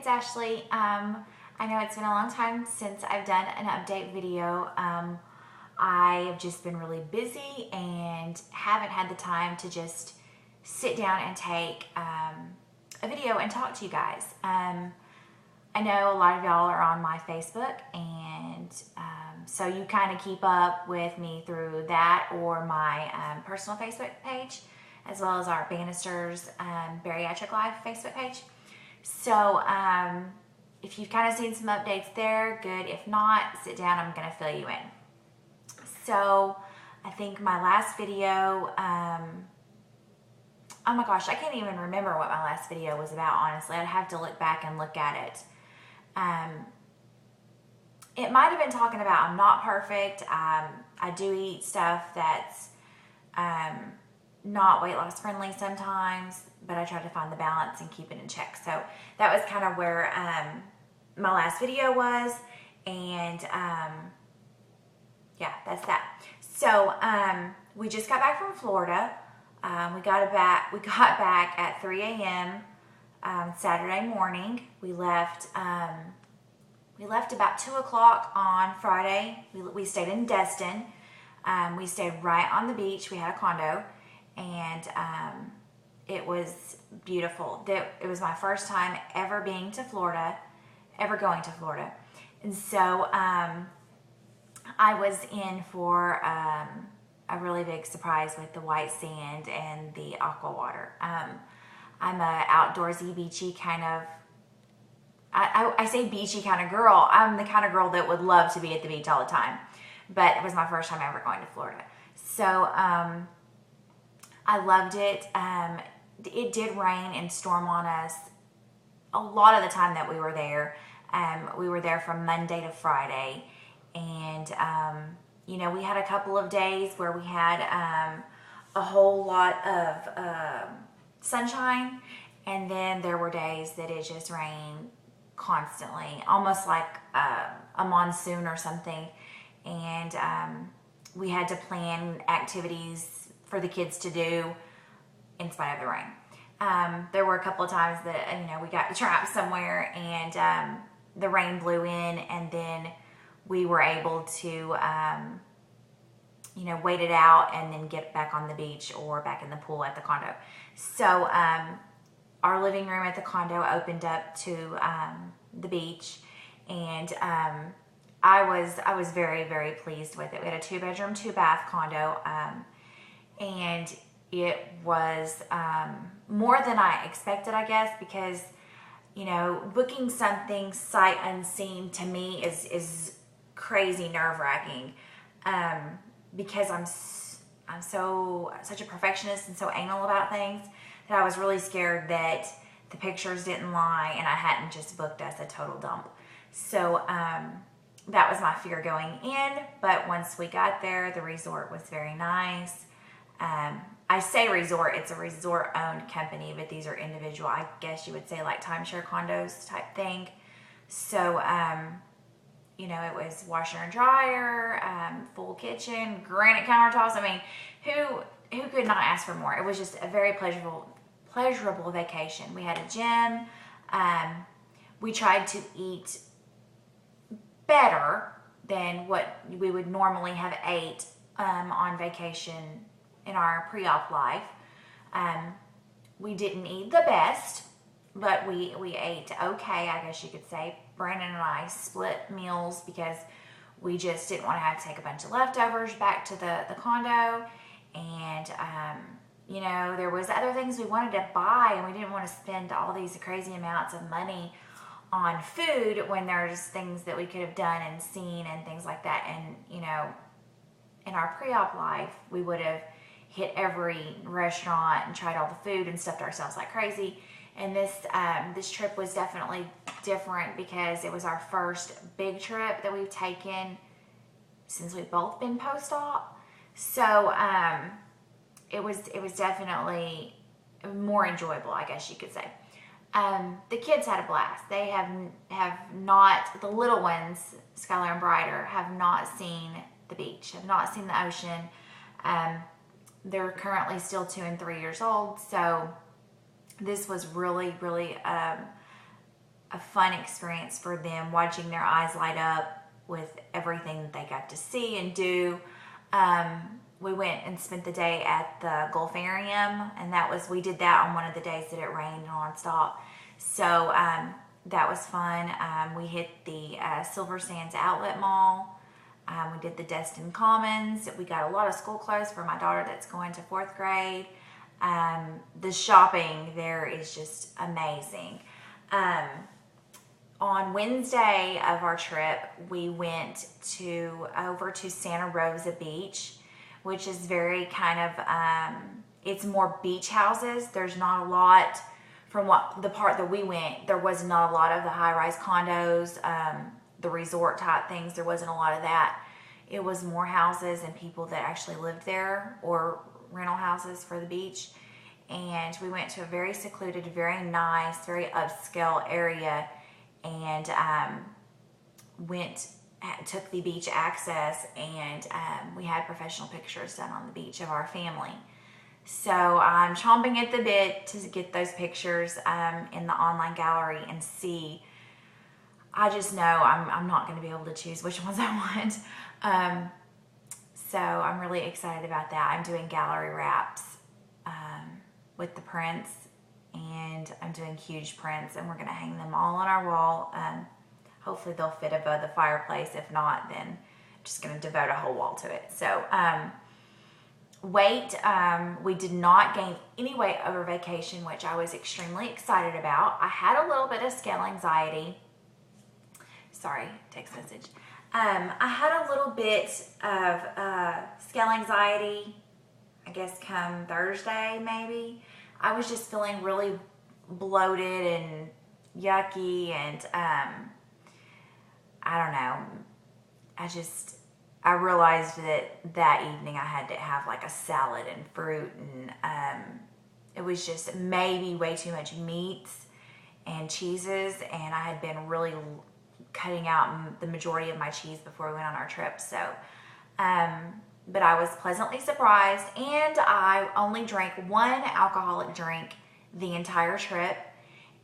it's Ashley. I know it's been a long time since I've done an update video. I have just been really busy and haven't had the time to just sit down and take a video and talk to you guys. I know a lot of y'all are on my Facebook, and so you kind of keep up with me through that or my personal Facebook page, as well as our Bannisters Bariatric Life Facebook page. So if you've kind of seen some updates there, good. If not, sit down, I'm going to fill you in. So I think my last video, oh my gosh, I can't even remember what my last video was about, honestly. I'd have to look back and look at it. It might have been talking about I'm not perfect. I do eat stuff that's not weight loss friendly sometimes, but I try to find the balance and keep it in check. So that was kind of where my last video was, and yeah, that's that. So we just got back from Florida. We got back at 3 a.m. Saturday morning. We left about 2 o'clock on Friday. We stayed in Destin. We stayed right on the beach. We had a condo, and it was beautiful. It was my first time ever going to Florida. And so I was in for a really big surprise with the white sand and the aqua water. I'm a outdoorsy, beachy kind of, I say beachy kind of girl. I'm the kind of girl that would love to be at the beach all the time, but it was my first time ever going to Florida. So I loved it. It did rain and storm on us a lot of the time that we were there. We were there from Monday to Friday, and you know, we had a couple of days where we had a whole lot of sunshine, and then there were days that it just rained constantly, almost like a monsoon or something. And we had to plan activities for the kids to do in spite of the rain. There were a couple of times that, you know, we got trapped somewhere and the rain blew in, and then we were able to you know, wait it out and then get back on the beach or back in the pool at the condo. So our living room at the condo opened up to the beach, and I was very, very pleased with it. We had a 2-bedroom, 2-bath condo, and it was more than I expected, I guess, because, you know, booking something sight unseen to me is crazy nerve-wracking, because I'm such a perfectionist and so anal about things that I was really scared that the pictures didn't lie and I hadn't just booked us a total dump. So that was my fear going in, but once we got there, the resort was very nice. I say resort, it's a resort-owned company, but these are individual, I guess you would say, like timeshare condos type thing. So, you know, it was washer and dryer, full kitchen, granite countertops. I mean, who could not ask for more? It was just a very pleasurable vacation. We had a gym. We tried to eat better than what we would normally have ate on vacation in our pre-op life. We didn't eat the best, but we ate okay, I guess you could say. Brandon and I split meals because we just didn't want to have to take a bunch of leftovers back to the condo. And, you know, there was other things we wanted to buy, and we didn't want to spend all these crazy amounts of money on food when there's things that we could have done and seen and things like that. And, you know, in our pre-op life, we would have hit every restaurant and tried all the food and stuffed ourselves like crazy. And this trip was definitely different because it was our first big trip that we've taken since we've both been post-op. So it was definitely more enjoyable, I guess you could say. The kids had a blast. They have not, the little ones, Skylar and Brighter, have not seen the beach, have not seen the ocean. They're currently still 2 and 3 years old, so this was really, really a a fun experience for them, watching their eyes light up with everything that they got to see and do. We went and spent the day at the Gulfarium, and we did that on one of the days that it rained nonstop. So that was fun. We hit the Silver Sands Outlet Mall. We did the Destin Commons. We got a lot of school clothes for my daughter that's going to 4th grade. The shopping there is just amazing. On Wednesday of our trip, we went over to Santa Rosa Beach, which is very kind of, it's more beach houses. There's not a lot, from the part that we went, there was not a lot of the high-rise condos, the resort type things. There wasn't a lot of that. It was more houses and people that actually lived there, or rental houses for the beach. And we went to a very secluded, very nice, very upscale area, and took the beach access, and we had professional pictures done on the beach of our family. So I'm chomping at the bit to get those pictures in the online gallery and see. I just know I'm not going to be able to choose which ones I want. So I'm really excited about that. I'm doing gallery wraps with the prints, and I'm doing huge prints, and we're going to hang them all on our wall. Hopefully they'll fit above the fireplace. If not, then I'm just going to devote a whole wall to it. So weight, we did not gain any weight over vacation, which I was extremely excited about. I had a little bit of scale anxiety. Sorry, text message. I had a little bit of scale anxiety, I guess come Thursday maybe. I was just feeling really bloated and yucky, and I don't know. I realized that evening I had to have like a salad and fruit, and it was just maybe way too much meats and cheeses, and I had been really cutting out the majority of my cheese before we went on our trip. So, but I was pleasantly surprised, and I only drank one alcoholic drink the entire trip,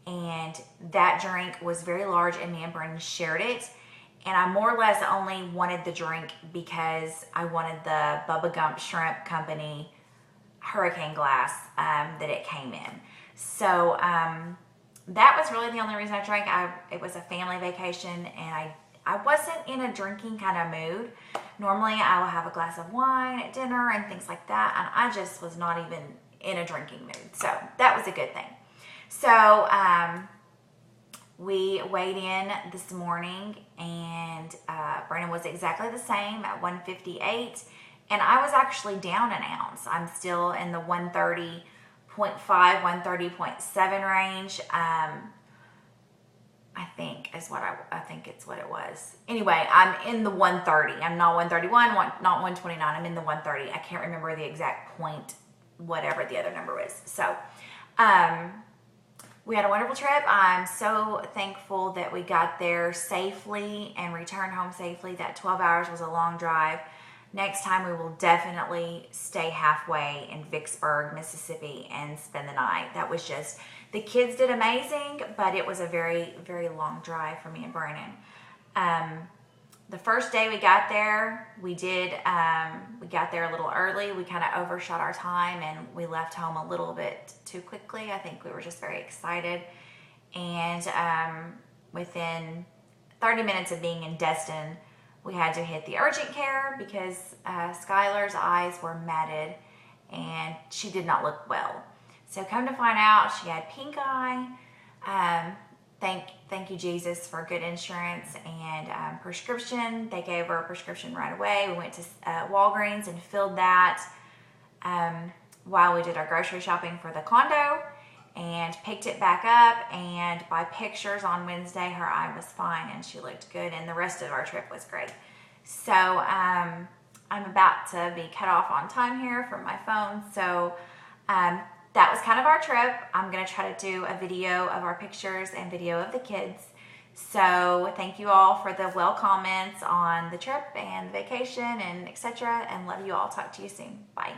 and that drink was very large, and me and Brendan shared it. And I more or less only wanted the drink because I wanted the Bubba Gump Shrimp Company hurricane glass that it came in. So that was really the only reason I drank. It was a family vacation, and I wasn't in a drinking kind of mood. Normally I will have a glass of wine at dinner and things like that, and I just was not even in a drinking mood. So that was a good thing. So we weighed in this morning, and Brandon was exactly the same at 158, and I was actually down an ounce. I'm still in the 130.5, 130.7 range. I think it's what it was. Anyway, I'm in the 130. I'm not 131, not 129. I'm in the 130. I can't remember the exact point, whatever the other number was. So, we had a wonderful trip. I'm so thankful that we got there safely and returned home safely. That 12 hours was a long drive. Next time we will definitely stay halfway in Vicksburg, Mississippi, and spend the night. That was just, the kids did amazing, but it was a very, very long drive for me and Brandon. The first day we got there, we got there a little early. We kind of overshot our time, and we left home a little bit too quickly. I think we were just very excited. And within 30 minutes of being in Destin, we had to hit the urgent care because Skylar's eyes were matted and she did not look well. So come to find out, she had pink eye. Thank you, Jesus, for good insurance and prescription. They gave her a prescription right away. We went to Walgreens and filled that while we did our grocery shopping for the condo, and picked it back up, and by pictures on Wednesday her eye was fine and she looked good, and the rest of our trip was great. So I'm about to be cut off on time here from my phone. So that was kind of our trip. I'm going to try to do a video of our pictures and video of the kids. So thank you all for the well comments on the trip and the vacation and etc. And love you all. Talk to you soon. Bye.